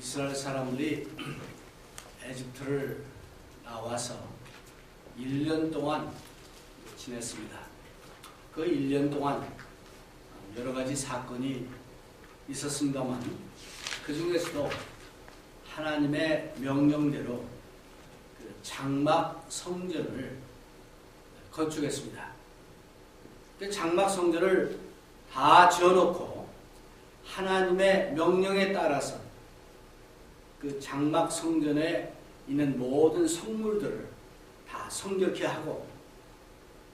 이스라엘 사람들이 에집트를 나와서 1년 동안 지냈습니다. 그 1년 동안 여러 가지 사건이 있었습니다만 그 중에서도 하나님의 명령대로 그 장막 성전을 건축했습니다. 그 장막 성전을 다 지어놓고 하나님의 명령에 따라서 그 장막 성전에 있는 모든 성물들을 다 성결케 하고,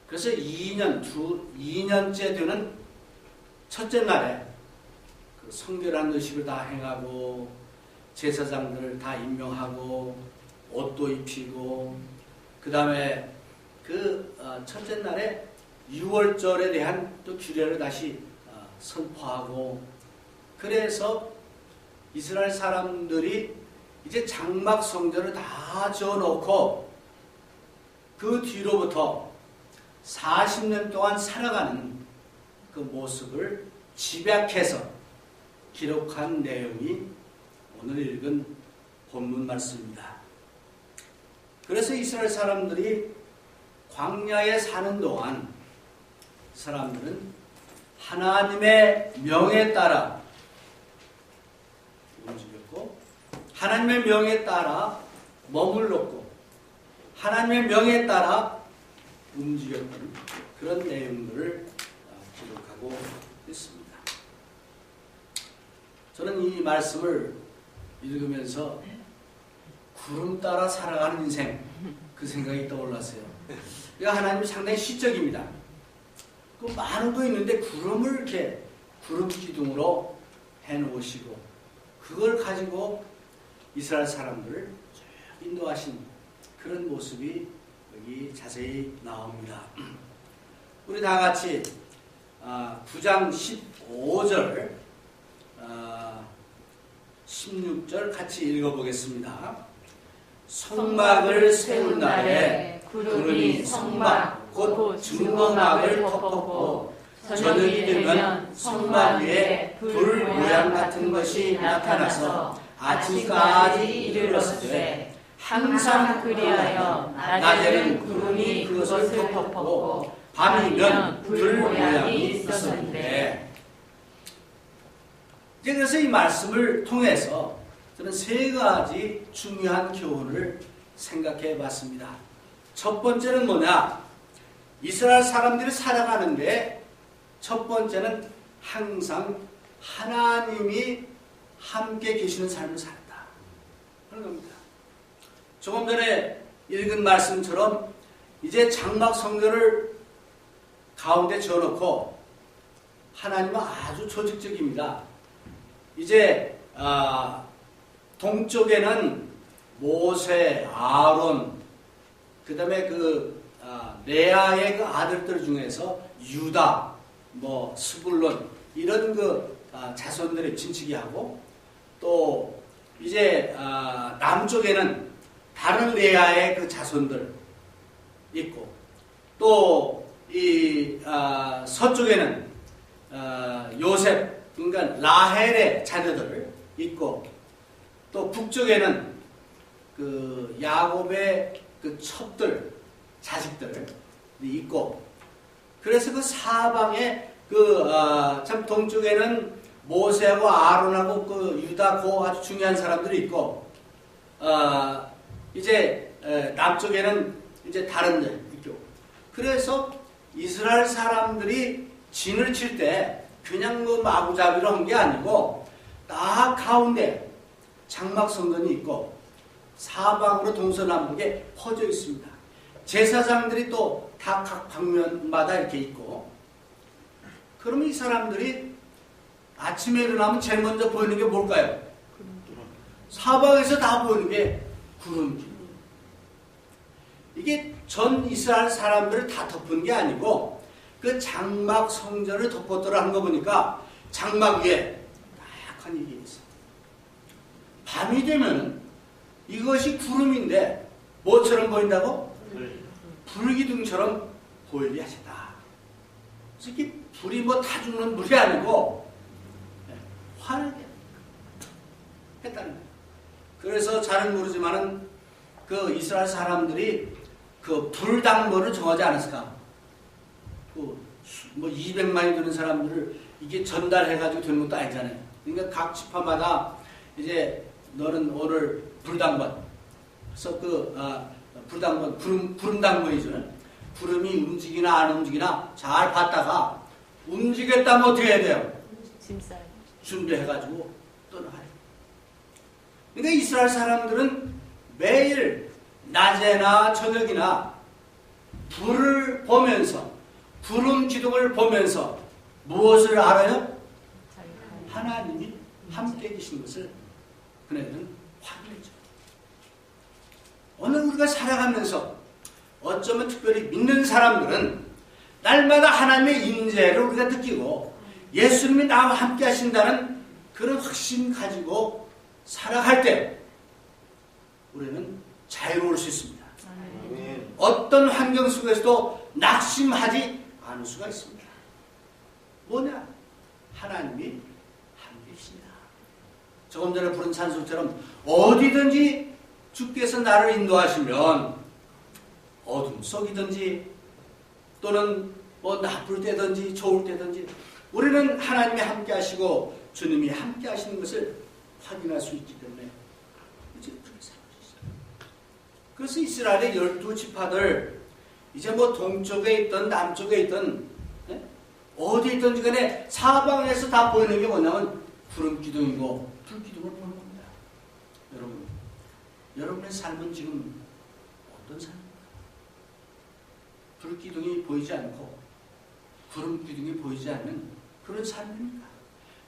그래서 2년째 되는 첫째 날에 그 성결한 의식을 다 행하고 제사장들을 다 임명하고 옷도 입히고, 그 다음에 그 첫째 날에 6월절에 대한 또 규례를 다시 선포하고, 그래서 이스라엘 사람들이 이제 장막 성전을 다 지어놓고 그 뒤로부터 40년 동안 살아가는 그 모습을 집약해서 기록한 내용이 오늘 읽은 본문 말씀입니다. 그래서 이스라엘 사람들이 광야에 사는 동안 사람들은 하나님의 명에 따라 움직였고, 하나님의 명에 따라 머물렀고, 하나님의 명에 따라 움직였던 그런 내용들을 기록하고 있습니다. 저는 이 말씀을 읽으면서 구름 따라 살아가는 인생, 그 생각이 떠올랐어요. 하나님이 상당히 시적입니다. 그 많은 거 있는데 구름을 이렇게 구름 기둥으로 해놓으시고 그걸 가지고 이스라엘 사람들을 쭉 인도하신 그런 모습이 여기 자세히 나옵니다. 우리 다 같이 9장 15절 16절 같이 읽어보겠습니다. 성막을 세운 날에 구름이 성막 곧 증거막을 덮었고, 저녁이 되면 성막 위에 불 모양 같은 것이 나타나서 아침까지 이르렀으되 항상 그리하여 낮에는 구름이 그것을 덮었고 밤이면 불 모양이 있었는데, 그래서 이 말씀을 통해서 저는 세 가지 중요한 교훈을 생각해 봤습니다. 첫 번째는 뭐냐? 이스라엘 사람들이 살아가는데 첫 번째는 항상 하나님이 함께 계시는 삶을 살았다. 그런 겁니다. 조금 전에 읽은 말씀처럼 이제 장막 성전을 가운데 지어놓고 하나님은 아주 조직적입니다. 이제 동쪽에는 모세, 아론, 그 다음에 레아의 그 아들들 중에서 유다, 스불론 이런 자손들의 친척이 하고, 또 이제 남쪽에는 다른 레아의 그 자손들 있고, 또 이 서쪽에는 요셉, 그러니까 라헬의 자녀들 있고, 또 북쪽에는 그 야곱의 그 첩들, 자식들 있고, 그래서 그 사방에 참 동쪽에는 모세하고 아론하고 그 유다 고 아주 중요한 사람들이 있고, 이제 남쪽에는 이제 다른 데 있고, 그래서 이스라엘 사람들이 진을 칠 때 그냥 마구잡이로 한 게 아니고 딱 가운데 장막 성전이 있고 사방으로 동서남북에 퍼져 있습니다. 제사장들이 또 다 각 방면마다 이렇게 있고, 그러면 이 사람들이 아침에 일어나면 제일 먼저 보이는 게 뭘까요? 사방에서 다 보이는 게 구름기. 이게 전 이스라엘 사람들을 다 덮은 게 아니고 그 장막 성전을 덮었더라 한 거 보니까 장막 위에 하얀 이게 있어. 밤이 되면 이것이 구름인데 뭐처럼 보인다고? 불기둥처럼 보이게 하셨다. 그래서 이게 불이 다 죽는 불이 아니고 환하게 했다는 거예요. 그래서 잘은 모르지만은 그 이스라엘 사람들이 그 불당번을 정하지 않았을까? 뭐 200만이 되는 사람들을 이게 전달해가지고 되는 것도 아니잖아요. 그러니까 각 지파마다 이제 너는 오늘 불당번, 그래서 불당번, 구름당번이죠. 구름이 움직이나 안 움직이나 잘 봤다가 움직였다면 어떻게 해야 돼요? 준비해가지고 떠나가요. 그러니까 이스라엘 사람들은 매일 낮에나 저녁이나 불을 보면서 구름 기둥을 보면서 무엇을 알아요? 하나님이 함께 계신 것을 그네들은 확인했죠. 오늘 우리가 살아가면서 어쩌면 특별히 믿는 사람들은 날마다 하나님의 임재를 우리가 느끼고 예수님이 나와 함께 하신다는 그런 확신 가지고 살아갈 때 우리는 자유로울 수 있습니다. 어떤 환경 속에서도 낙심하지 않을 수가 있습니다. 뭐냐? 하나님이 함께 계십니다. 조금 전에 부른 찬송처럼 어디든지 주께서 나를 인도하시면 어둠 속이든지 또는 뭐 나쁠 때든지 좋을 때든지 우리는 하나님이 함께 하시고 주님이 함께 하시는 것을 확인할 수 있기 때문에 이제 그렇게 살아갈 수 있어요. 그래서 이스라엘의 12지파들 이제 뭐 동쪽에 있든 남쪽에 있든 어디 있든지 간에 사방에서 다 보이는 게 뭐냐면 구름 기둥이고 불 기둥을 보는 겁니다. 여러분의 삶은 지금 어떤 삶입니까? 불 기둥이 보이지 않고 구름 기둥이 보이지 않는 그런 삶입니까?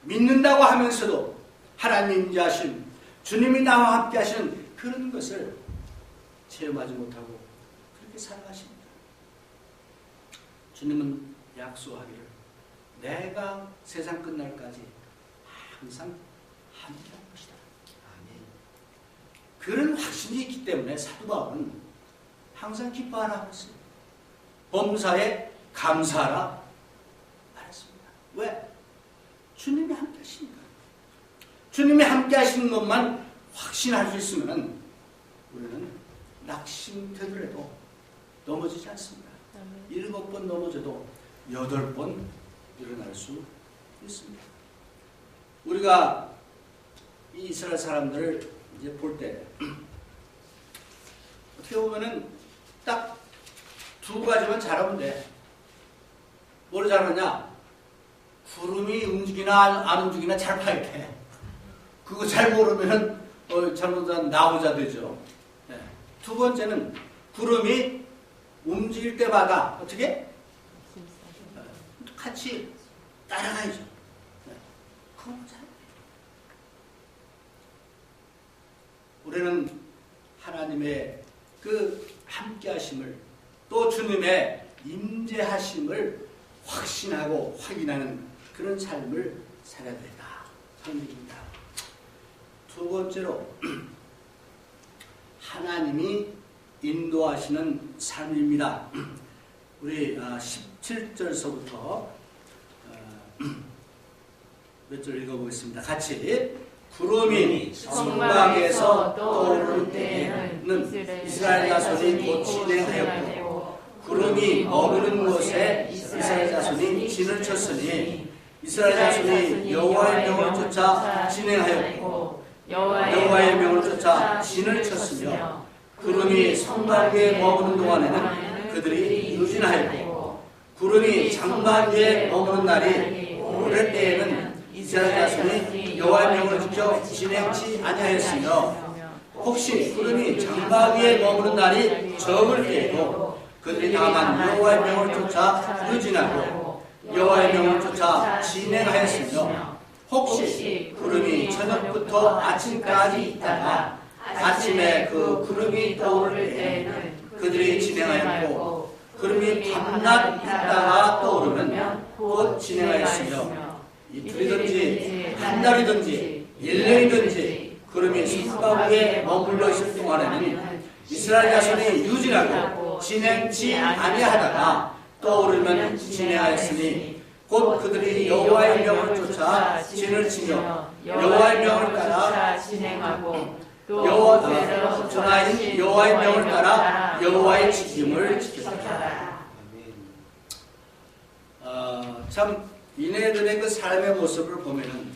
믿는다고 하면서도 하나님 임재하심, 주님이 나와 함께 하시는 그런 것을 체험하지 못하고 그렇게 살아가십니다. 주님은 약속하기를 내가 세상 끝날까지 항상 함께할 것이다. 아멘. 그런 확신이 있기 때문에 사도 바울은 항상 기뻐하라고 했어요. 범사에 감사하라 말했습니다. 왜? 주님이 함께 하시니까. 주님이 함께 하시는 것만 확신할 수 있으면 우리는 낙심되더라도 넘어지지 않습니다. 7번 넘어져도 8번 일어날 수 있습니다. 우리가 이 이스라엘 사람들을 이제 볼 때 어떻게 보면은 딱 2가지만 잘하면 돼. 뭘 잘하냐? 구름이 움직이나 안 움직이나 잘 봐야 돼. 그거 잘 모르면은 잘못한 나오자 되죠. 네. 2번째는 구름이 움직일 때마다 어떻게? 같이 따라가야죠. 네. 그건 잘. 우리는 하나님의 그 함께하심을 또 주님의 임재하심을 확신하고 확인하는 그런 삶을 살아야 된다 하는 얘기입니다. 2번째로 하나님이 인도하시는 삶입니다. 우리 17절서부터 몇 절 읽어보겠습니다. 같이. 구름이 성막에서 떠오를 때에는 이스라엘 자손이 곧 진행하였고 구름이 머무는 곳에 이스라엘 자손이 진을 쳤으니 이스라엘 자손이 여호와의 명을 쫓아 진행하였고 여호와의 명을 쫓아 진을 쳤으며 구름이 성막 위에 머무는 동안에는 그들이 유진하였고 구름이 장막 위에 머무는 날이 오를 때에는 이스라엘 자손이 여호와의 명을 지켜 진행치 아니하였으며 혹시 구름이 장막 위에 머무는 날이 적을 때에도 그들이 다만 여호와의 명을 쫓아 유진하고 여호와의 명을 쫓아 진행하였으며 혹시 구름이 저녁부터 아침까지 있다가 아침에 그 구름이 떠오를 때에는 그들이 진행하였고 구름이 밤낮 있다가 떠오르면 곧 진행하였으며 이틀이든지 한 달이든지 1년이든지 구름이 성막 위에 머물러 있을 동안에는 이스라엘 자손이 유진하고 진행치 아니하다가 떠오르면 진행하였으니 곧 그들이 여호와의 명을 쫓아 진을 치며 여호와의 명을 따라 진행하고 여호와 전하인 여호와의 명을 따라 여호와의 지킴을 지켰다. 참 이네들의 그 삶의 모습을 보면은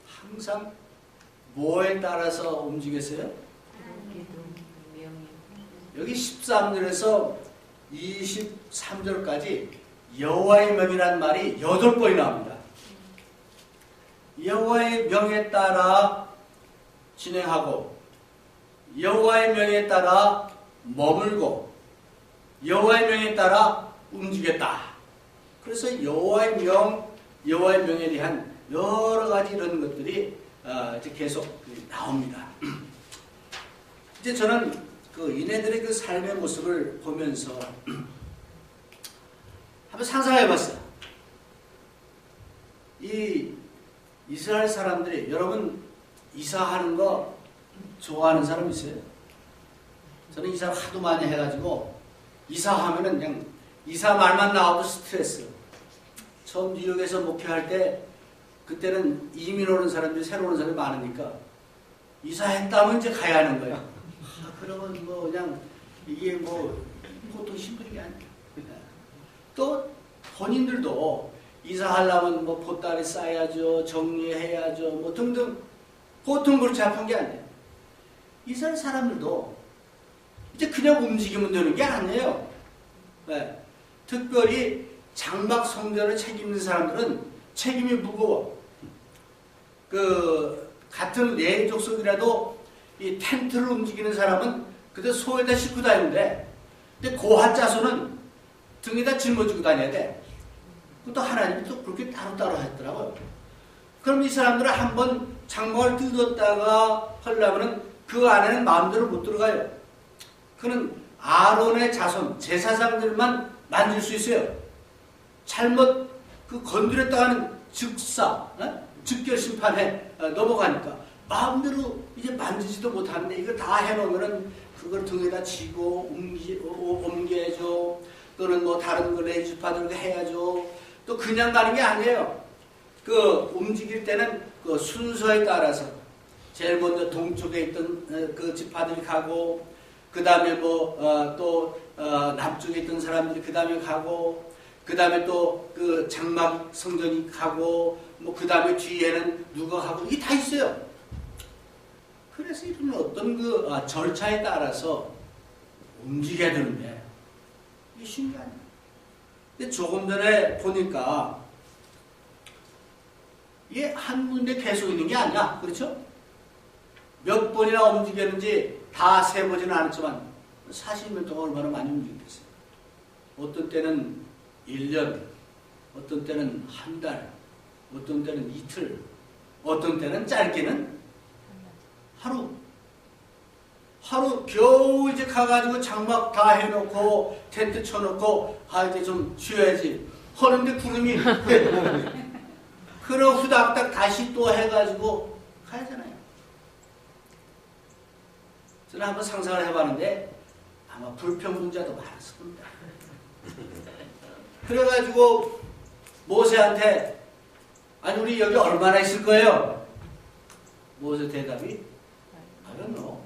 항상 뭐에 따라서 움직였어요? 여기 13절에서 23절까지 여호와의 명이라는 말이 8번이 나옵니다. 여호와의 명에 따라 진행하고 여호와의 명에 따라 머물고 여호와의 명에 따라 움직였다. 그래서 여호와의 명에 대한 여러 가지 이런 것들이 이제 계속 나옵니다. 이제 저는 그 이네들의 그 삶의 모습을 보면서 한번 상상해봤어요. 이 이스라엘 사람들이, 여러분 이사하는 거 좋아하는 사람 있어요? 저는 이사를 하도 많이 해가지고 이사하면은 그냥 이사 말만 나와도 스트레스. 처음 뉴욕에서 목회할 때 그때는 이민 오는 사람들이, 새로 오는 사람이 많으니까 이사했다면 이제 가야 하는 거예요. 그러면 뭐 그냥 이게 뭐 보통 힘든 게 아니에요. 또 본인들도 이사하려면 뭐 보따리 싸야죠, 정리해야죠, 뭐 등등. 보통 그렇게 아픈 게 아니에요. 이스라엘 사람들도 이제 그냥 움직이면 되는 게 아니에요. 네. 특별히 장막 성전을 책임진 사람들은 책임이 무거워. 그 같은 레위 족속이라도 이 텐트를 움직이는 사람은 그때 소에다 싣고 다니는데, 근데 고핫 자손은 등에다 짊어지고 다녀야 돼. 그것도 하나님이 또 그렇게 따로따로 했더라고요. 그럼 이 사람들은 한번 장막을 뜯었다가 하려면은 그 안에는 마음대로 못 들어가요. 그는 아론의 자손, 제사장들만 만질 수 있어요. 잘못 그 건드렸다가는 즉사, 즉결 심판에 넘어가니까 마음대로 이제 만지지도 못하는데, 이거 다 해놓으면은 그걸 등에다 지고 옮겨야죠. 또는 뭐 다른 거 레이즈파들 해야죠. 또 그냥 가는 게 아니에요. 그 움직일 때는 그 순서에 따라서 제일 먼저 동쪽에 있던 그 지파들이 가고, 그 다음에 뭐 또 남쪽에 있던 사람들이 그 다음에 가고, 그 다음에 또 그 장막 성전이 가고, 뭐 그 다음에 뒤에는 누가 가고, 이게 다 있어요. 그래서 이런 어떤 그 절차에 따라서 움직여야 되는데 이게 쉬운 게 아니에요. 근데 조금 전에 보니까 이게 한 군데 계속 있는 게 아니야. 그렇죠? 몇 번이나 움직였는지 다 세보지는 않았지만 40년 동안 얼마나 많이 움직였어요. 어떤 때는 1년, 어떤 때는 한 달, 어떤 때는 이틀, 어떤 때는 짧게는 하루 겨우 이제 가가지고 장막 다 해놓고 텐트 쳐놓고 이제 좀 쉬어야지 하는데 구름이 그럼 후닥닥 다시 또 해가지고 가야잖아요. 저는 한번 상상을 해봤는데 아마 불평분자도 많았을 겁니다. 그래가지고 모세한테 아니 우리 여기 얼마나 있을 거예요? 모세 대답이 I don't know.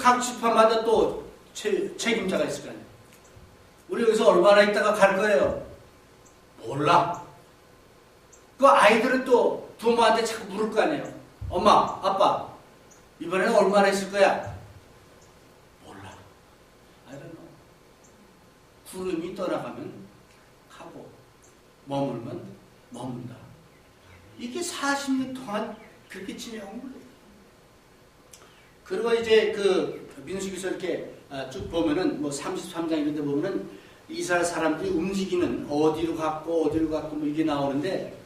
각 지파마다 또 책임자가 있을 거 아니에요. 우리 여기서 얼마나 있다가 갈 거예요? 몰라. 그 아이들은 또 부모한테 자꾸 물을 거 아니에요. 엄마, 아빠, 이번에는 얼마나 있을 거야? 몰라. I don't know. 구름이 떠나가면 가고 머물면 머문다. 이게 40년 동안 그렇게 지내온 거예요. 그리고 이제 그 민수기서 이렇게 쭉 보면은 뭐 33장 이런 데 보면은 이스라엘 사람들이 움직이는 어디로 갔고 뭐 이게 나오는데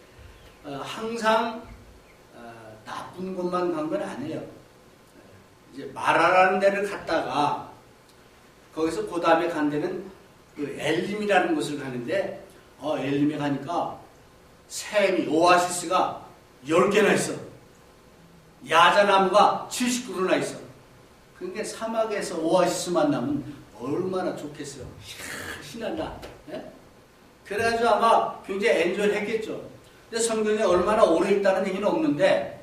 항상 나쁜 곳만 간 건 아니에요. 이제 마라라는 데를 갔다가 거기서 그 다음에 간 데는 그 엘림이라는 곳을 가는데 엘림에 가니까 샘이 오아시스가 10개나 있어. 야자나무가 70그루나 있어. 그러니까 사막에서 오아시스 만나면 얼마나 좋겠어요. 신난다. 예? 그래가지고 아마 굉장히 엔조이를 했겠죠. 근데 성경에 얼마나 오래 있다는 얘기는 없는데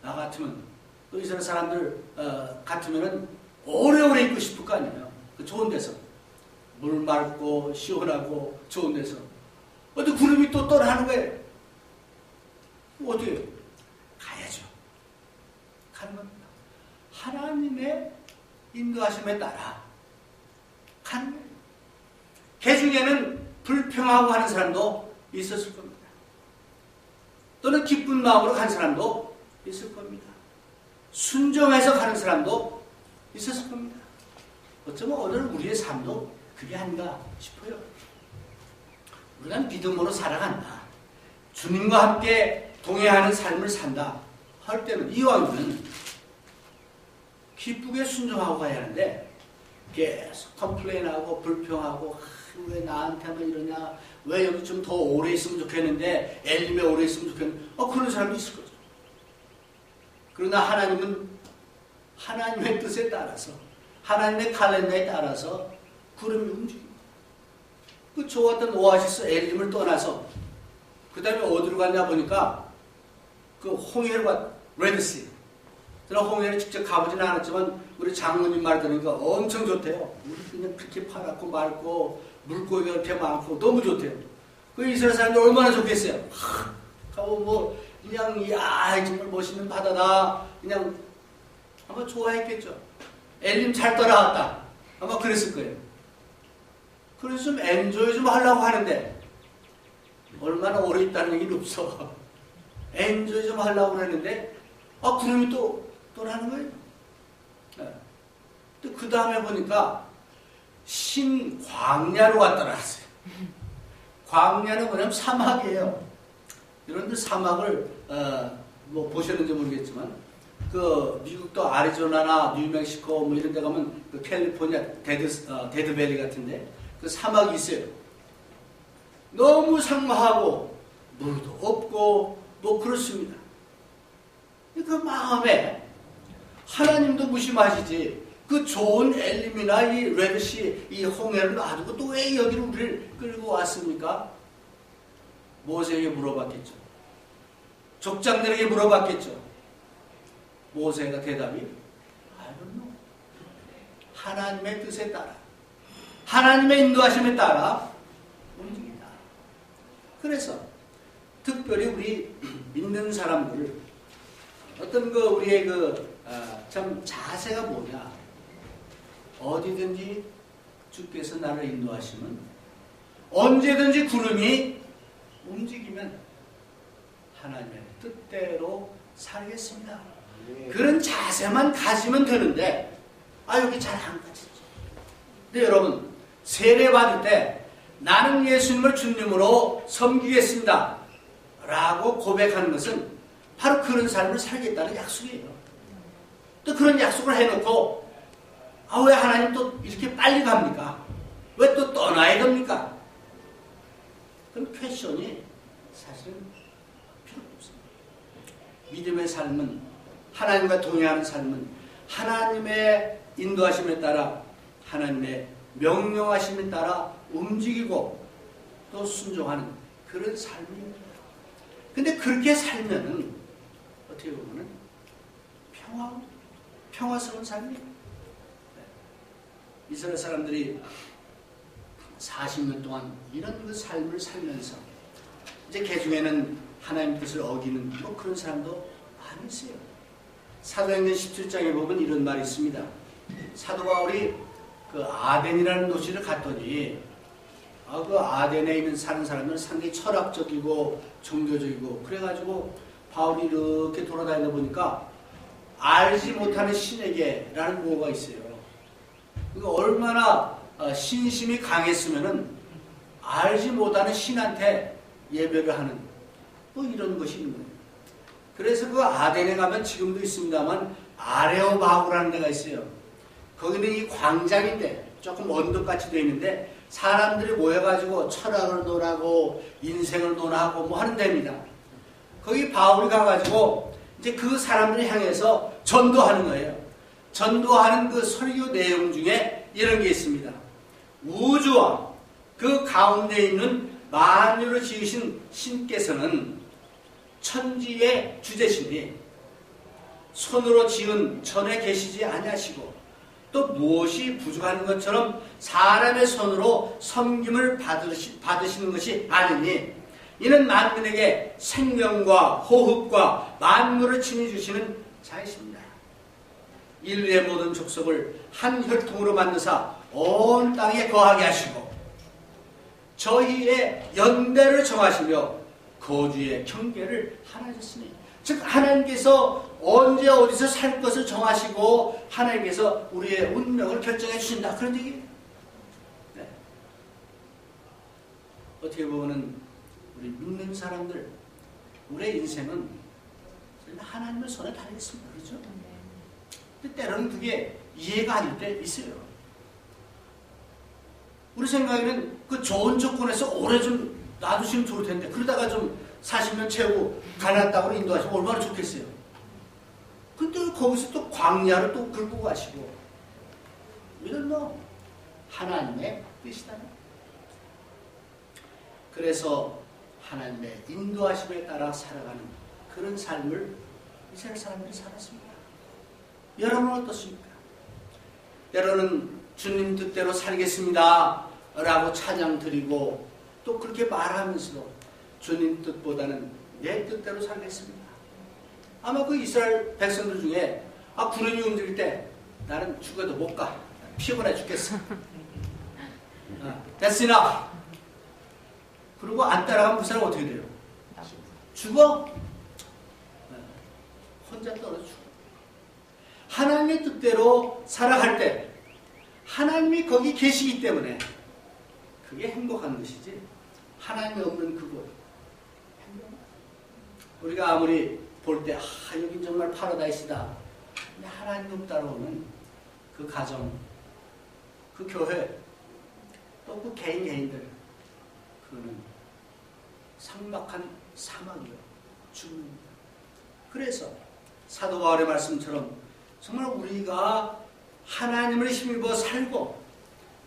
나 같으면 또 이스라엘 사람들 같으면은 오래오래 있고 싶을 거 아니에요. 그 좋은 데서 물 맑고 시원하고 좋은 데서 어떻게 구름이 또 떠나는 거예요? 어떻게 가야죠. 가는 겁니다. 하나님의 인도하심에 따라 가는 거예요. 그 중에는 불평하고 하는 사람도 있었을 겁니다. 또는 기쁜 마음으로 간 사람도 있을 겁니다. 순종해서 가는 사람도 있었을 겁니다. 어쩌면 오늘 우리의 삶도 그게 아닌가 싶어요. 우리가 믿음으로 살아간다. 주님과 함께 동행하는 삶을 산다. 할 때는 이왕이면 기쁘게 순종하고 가야 하는데 계속 컴플레인하고 불평하고 왜 나한테만 이러냐, 왜 여기 좀 더 오래 있으면 좋겠는데 엘림에 오래 있으면 좋겠는데 그런 사람도 있을 거죠. 그러나 하나님은 하나님의 뜻에 따라서 하나님의 칼렌더에 따라서 구름이 움직입니다. 그 좋았던 오아시스 엘림을 떠나서 그 다음에 어디로 갔냐 보니까 그 홍해와 레드시. 저는 홍해를 직접 가보지는 않았지만 우리 장모님 말 들으니까 엄청 좋대요. 물이 그냥 그렇게 파랗고 맑고 물고기가 이렇게 많고 너무 좋대요. 그 이스라엘 사람들 얼마나 좋겠어요. 가고 뭐 그냥 야 정말 멋있는 바다다. 그냥 아마 좋아했겠죠. 엘림 잘 떠나갔다. 아마 그랬을 거예요. 그래서 좀 엔조이 좀 하려고 하는데 얼마나 오래 있다는 얘기는 없어. 엔조이 좀 하려고 했는데 구름이 또 떠나는 거예요. 네. 또 그 다음에 보니까 신광야로 갔다 나왔어요. 광야는 뭐냐면 사막이에요. 여러분들 사막을 뭐 보셨는지 모르겠지만 그 미국도 아리조나나 뉴멕시코 뭐 이런 데 가면 그 캘리포니아 데드밸리 같은데 그 사막이 있어요. 너무 상막하고 물도 없고 뭐 그렇습니다. 그 마음에 하나님도 무심하시지 그 좋은 엘림이나 이 레드시 이 홍해를 놔두고 또 왜 여기로 우리를 끌고 왔습니까? 모세에게 물어봤겠죠. 족장들에게 물어봤겠죠. 모세가 대답이 I don't know. 하나님의 뜻에 따라 하나님의 인도하심에 따라 움직인다. 그래서 특별히 우리 믿는 사람들 어떤 우리의 참 자세가 뭐냐? 어디든지 주께서 나를 인도하시면 언제든지 구름이 움직이면 하나님의 뜻대로 살겠습니다. 그런 자세만 가지면 되는데 여기 잘 안 가지죠. 근데 여러분 세례 받을 때 나는 예수님을 주님으로 섬기겠습니다 라고 고백하는 것은 바로 그런 삶을 살겠다는 약속이에요. 또 그런 약속을 해놓고 왜 하나님 또 이렇게 빨리 갑니까? 왜 또 떠나야 됩니까? 그런 퀘션이 사실은 필요 없습니다. 믿음의 삶은 하나님과 동행하는 삶은 하나님의 인도하심에 따라 하나님의 명령하심에 따라 움직이고 또 순종하는 그런 삶입니다. 근데 그렇게 살면은 어떻게 보면은 평화스러운 삶이에요. 이스라엘 사람들이 40년 동안 이런 그 삶을 살면서 이제 개중에는 하나님 뜻을 어기는 뭐 그런 사람도 많이 있어요. 사도행전 17장에 보면 이런 말이 있습니다. 사도 바울이 그 아덴이라는 도시를 갔더니 그 아덴에 있는 사는 사람들은 상당히 철학적이고 종교적이고 그래가지고 바울이 이렇게 돌아다니다 보니까 알지 못하는 신에게라는 구호가 있어요. 얼마나 신심이 강했으면은 알지 못하는 신한테 예배를 하는 뭐 이런 것이 있는 거예요. 그래서 그 아덴에 가면 지금도 있습니다만 아레오바구라는 데가 있어요. 거기는 이 광장인데 조금 언덕같이 되어 있는데 사람들이 모여가지고 철학을 논하고 인생을 논하고 뭐 하는 데입니다. 거기 바울이 가가지고 이제 그 사람들을 향해서 전도하는 거예요. 전도하는 그 설교 내용 중에 이런 게 있습니다. 우주와 그 가운데 있는 만유를 지으신 신께서는 천지의 주제시니 손으로 지은 전에 계시지 아니하시고 또 무엇이 부족한 것처럼 사람의 손으로 섬김을 받으시는 것이 아니니 이는 만민에게 생명과 호흡과 만물을 친히 주시는 자이십니다. 인류의 모든 족속을 한 혈통으로 만드사 온 땅에 거하게 하시고 저희의 연대를 정하시며 거주의 경계를 하나셨으니 즉 하나님께서 언제 어디서 살 것을 정하시고 하나님께서 우리의 운명을 결정해 주신다 그런 얘기예요. 네. 어떻게 보면 우리 믿는 사람들 우리의 인생은 하나님의 손에 달려 있습니다. 그렇죠? 근데 때로는 그게 이해가 안 될 때 있어요. 우리 생각에는 그 좋은 조건에서 오래 좀 놔두시면 좋을 텐데 그러다가 좀 40년 채우고 가나안 땅으로 인도하시면 얼마나 좋겠어요. 근데 거기서 또 광야를 또 긁고 가시고 이건 뭐 하나님의 뜻이다. 그래서 하나님의 인도하심에 따라 살아가는 그런 삶을 이스라엘 사람들이 살았습니다. 여러분은 어떻습니까? 때로는 주님 뜻대로 살겠습니다 라고 찬양 드리고 또 그렇게 말하면서도 주님 뜻보다는 내 뜻대로 살겠습니다. 아마 그 이스라엘 백성들 중에 구름이 움직일 때 나는 죽어도 못 가. 피곤해 죽겠어. That's enough. 그리고 안 따라가면 그 사람 어떻게 돼요? 죽어? 혼자 떨어져 죽어. 하나님의 뜻대로 살아갈 때 하나님이 거기 계시기 때문에 그게 행복한 것이지 하나님이 없는 그곳 우리가 아무리 볼 때 여긴 정말 파라다이스다. 근데 하나님 없다고 하면 그 가정, 그 교회, 또 그 개인들 그거는 삭막한 사막이요. 죽습니다. 그래서 사도 바울의 말씀처럼 정말 우리가 하나님을 힘입어 살고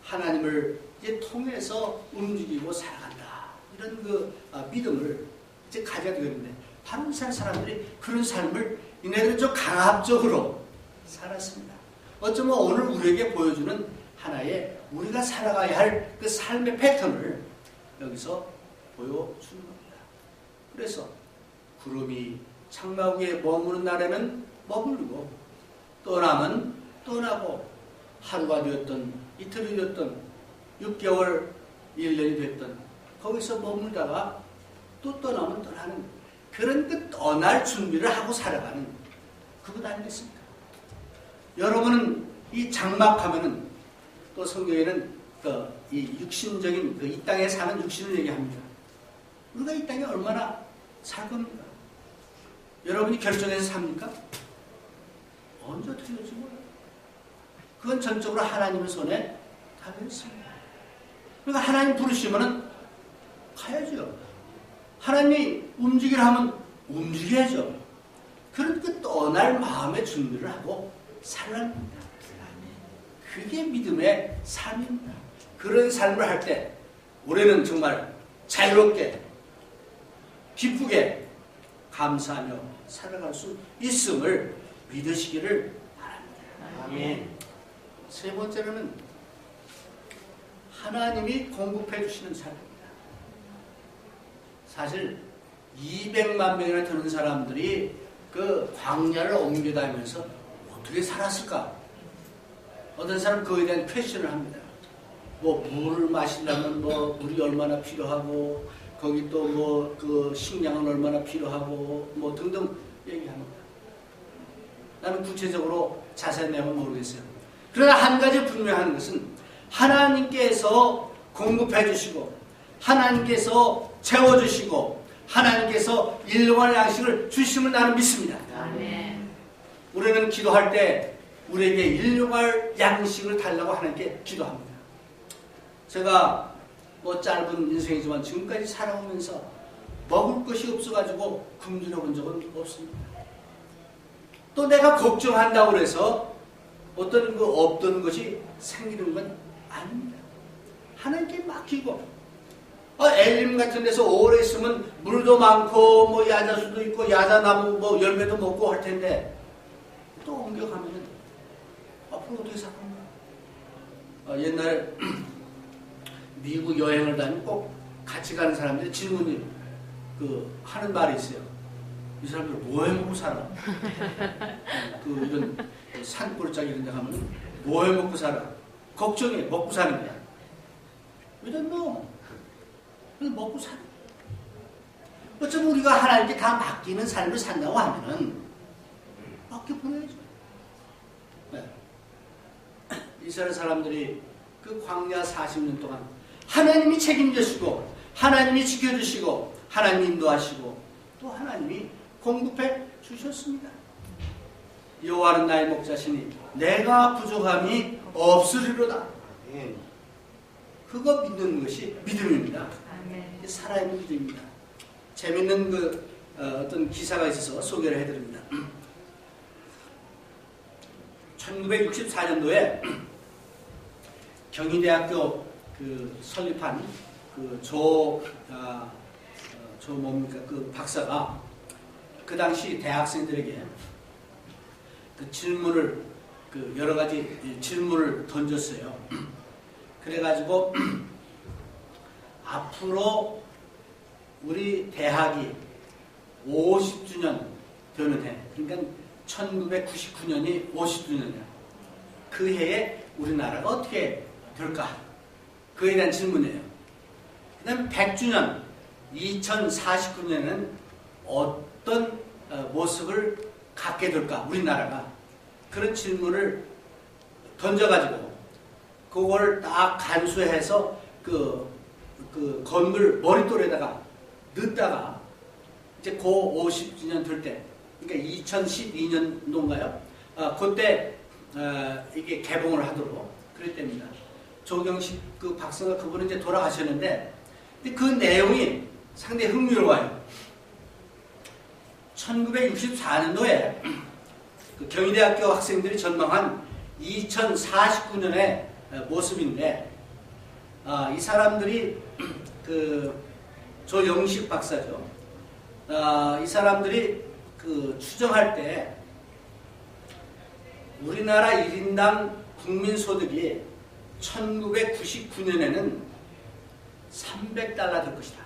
하나님을 이제 통해서 움직이고 살아간다. 이런 그 믿음을 이제 가져야 되는데 바로 이스라엘 사람들이 그런 삶을 이네들은 좀 강압적으로 살았습니다. 어쩌면 오늘 우리에게 보여주는 하나의 우리가 살아가야 할 그 삶의 패턴을 여기서 보여주는 겁니다. 그래서 구름이 창막 위에 머무는 날에는 머물고 떠나면 떠나고 하루가 되었던 이틀이 되었던 6개월 1년이 됐던 거기서 머물다가 또 떠나면 떠나는 그런 그 떠날 준비를 하고 살아가는 그것 아니겠습니까? 여러분은 이 장막하면은 또 성경에는 이 육신적인 이 땅에 사는 육신을 얘기합니다. 우리가 이 땅에 얼마나 살 겁니까? 여러분이 결정해서 삽니까? 언제 어떻게 될지 몰라요. 그건 전적으로 하나님의 손에 달려 있습니다. 그러니까 하나님 부르시면은 가야죠. 하나님이 움직이라 하면 움직여야죠. 그런 그 떠날 마음의 준비를 하고 살라는 겁니다. 그게 믿음의 삶입니다. 그런 삶을 할 때 우리는 정말 자유롭게 기쁘게 감사하며 살아갈 수 있음을 믿으시기를 바랍니다. 아멘. 세 번째로는 하나님이 공급해 주시는 삶입니다. 사실 200만 명이나 되는 사람들이 그 광야를 옮겨 다니면서 어떻게 살았을까? 어떤 사람은 그거에 대한 퀘스천을 합니다. 뭐 물을 마시려면 뭐 물이 얼마나 필요하고 거기 또 뭐 그 식량은 얼마나 필요하고 뭐 등등 얘기합니다. 나는 구체적으로 자세한 내용은 모르겠어요. 그러나 한 가지 분명한 것은 하나님께서 공급해 주시고 하나님께서 채워주시고 하나님께서 일용할 양식을 주시면 나는 믿습니다. 아멘. 우리는 기도할 때 우리에게 일용할 양식을 달라고 하나님께 기도합니다. 제가 뭐 짧은 인생이지만 지금까지 살아오면서 먹을 것이 없어가지고 굶주려 본 적은 없습니다. 또 내가 걱정한다고 해서 어떤 그 없던 것이 생기는 건 아닙니다. 하나님께 맡기고 엘림 같은 데서 오래 있으면 물도 많고 뭐 야자수도 있고 야자나무 뭐 열매도 먹고 할 텐데 또 옮겨가면은 앞으로 어떻게 살 건가? 옛날에 미국 여행을 다니면 꼭 같이 가는 사람들이 질문이 하는 말이 있어요. 이 사람들 뭐 해 먹고 살아? 이런 산골짜기 이런 데 가면 뭐 해 먹고 살아? 걱정해. 먹고 사는 거야. 이런 먹고 살아. 어쩌면 우리가 하나님께 다 맡기는 삶을 산다고 하면은 맡겨보내야죠. 네. 이스라엘 사람들이 그 광야 40년 동안 하나님이 책임져주시고 하나님이 지켜주시고 하나님이 인도하시고 또 하나님이 공급해 주셨습니다. 여호와는 나의 목자시니 내가 부족함이 없으리로다. 그거 믿는 것이 믿음입니다. 살아있는 믿음입니다. 재밌는 어떤 기사가 있어서 소개를 해드립니다. 1964년도에 경희대학교 설립한 박사가 그 당시 대학생들에게 질문을 여러 가지 질문을 던졌어요. 그래가지고 앞으로 우리 대학이 50주년 되는 해, 그러니까 1999년이 50주년이야. 그 해에 우리나라가 어떻게 될까? 그에 대한 질문이에요. 그 다음에 100주년, 2049년에는 어떤 모습을 갖게 될까? 우리나라가. 그런 질문을 던져가지고 그걸 딱 간수해서 건물 머릿돌에다가 넣다가 이제 그 50주년 될 때, 그러니까 2012년도인가요? 그때 이게 개봉을 하도록 그랬답니다. 조경식 박사가 그분은 이제 돌아가셨는데, 그 내용이 상당히 흥미로워요. 1964년도에 경희대학교 학생들이 전망한 2049년의 모습인데, 이 사람들이 조영식 박사죠. 이 사람들이 추정할 때 우리나라 1인당 국민소득이 1999년에는 300달러 될 것이다.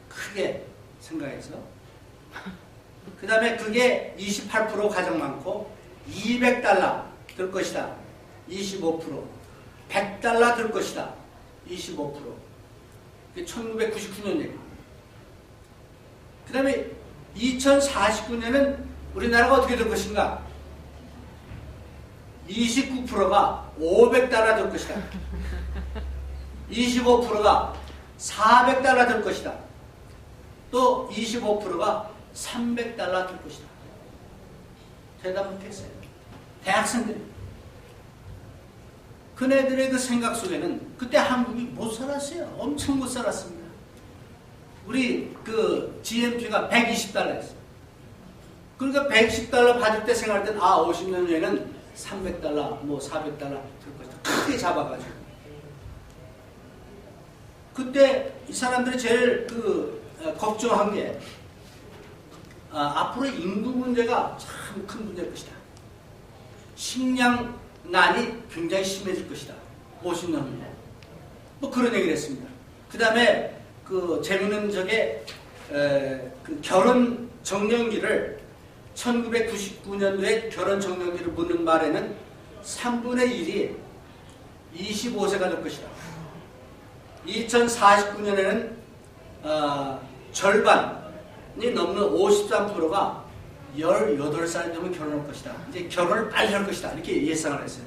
크게 생각해서. 그 다음에 그게 28% 가장 많고 200달러 될 것이다. 25%. 100달러 될 것이다. 25%. 그게 1999년 얘기. 그 다음에 2049년은 우리나라가 어떻게 될 것인가? 29%가 500달러 될 것이다. 25%가 400달러 될 것이다. 또 25%가 300달러 될 것이다. 대답 못했어요. 대학생들이. 그네들의 그 생각 속에는 그때 한국이 못 살았어요. 엄청 못 살았습니다. 우리 GNP가 120달러였어요. 그러니까 110달러 받을 때 생각할 때는 50년 후에는 300달러, 400달러 될 것이다. 크게 잡아가지고. 그때 이 사람들이 제일 걱정한 게 앞으로 인구 문제가 참 큰 문제일 것이다. 식량난이 굉장히 심해질 것이다. 50년 후에. 그런 얘기를 했습니다. 그 다음에 재밌는 결혼 정년기를 1999년도에 결혼 정년기를 묻는 말에는 3분의 1이 25세가 될 것이다. 2049년에는 절반이 넘는 53%가 18살이 되면 결혼할 것이다. 이제 결혼을 빨리 할 것이다. 이렇게 예상을 했어요.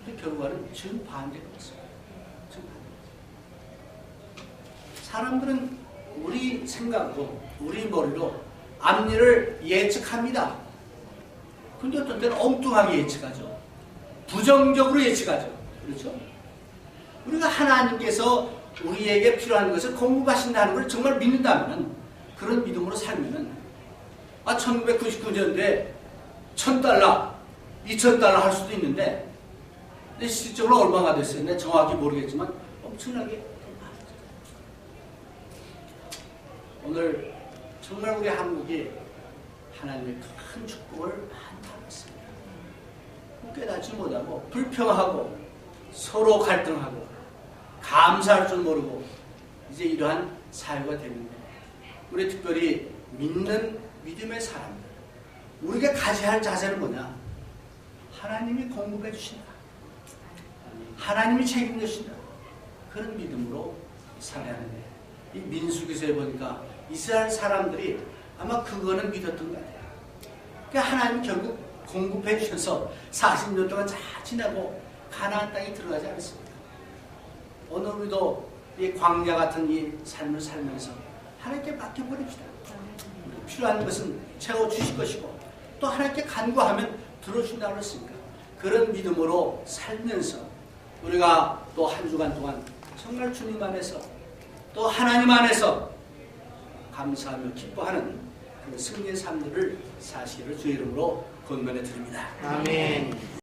근데 결과는 지금 반대가 왔습니다. 사람들은 우리 생각으로, 우리 머리로 앞일을 예측합니다. 근데 어떤 때는 엉뚱하게 예측하죠. 부정적으로 예측하죠. 그렇죠? 우리가 하나님께서 우리에게 필요한 것을 공급하신다는 걸 정말 믿는다면, 그런 믿음으로 살면은 1999년도에 1000달러, 2000달러 할 수도 있는데, 근데 실질적으로 얼마가 됐어요? 내가 정확히 모르겠지만 엄청나게. 오늘 정말 우리 한국이 하나님의 큰 축복을 많이 받습니다. 깨닫지 못하고 불평하고 서로 갈등하고 감사할 줄 모르고 이제 이러한 사회가 되는 거예요. 우리 특별히 믿는 믿음의 사람들, 우리가 가져야 할 자세는 뭐냐? 하나님이 공급해 주신다. 하나님이 책임져 주신다. 그런 믿음으로 살아야 하는데, 이 민수기서에 보니까 이스라엘 사람들이 아마 그거는 믿었던 것 같아요. 그러니까 하나님이 결국 공급해 주셔서 40년 동안 잘 지내고 가나안 땅에 들어가지 않았습니다. 오늘 우리도 이 광야 같은 이 삶을 살면서 하나님께 맡겨버립시다. 필요한 것은 채워 주실 것이고 또 하나님께 간구하면 들어준다고 했으니까 그런 믿음으로 살면서 우리가 또 한 주간 동안 정말 주님 안에서 또 하나님 안에서 감사하며 기뻐하는 그 승리의 삶들을 사시기를 주의 이름으로 권면해 드립니다. 아멘.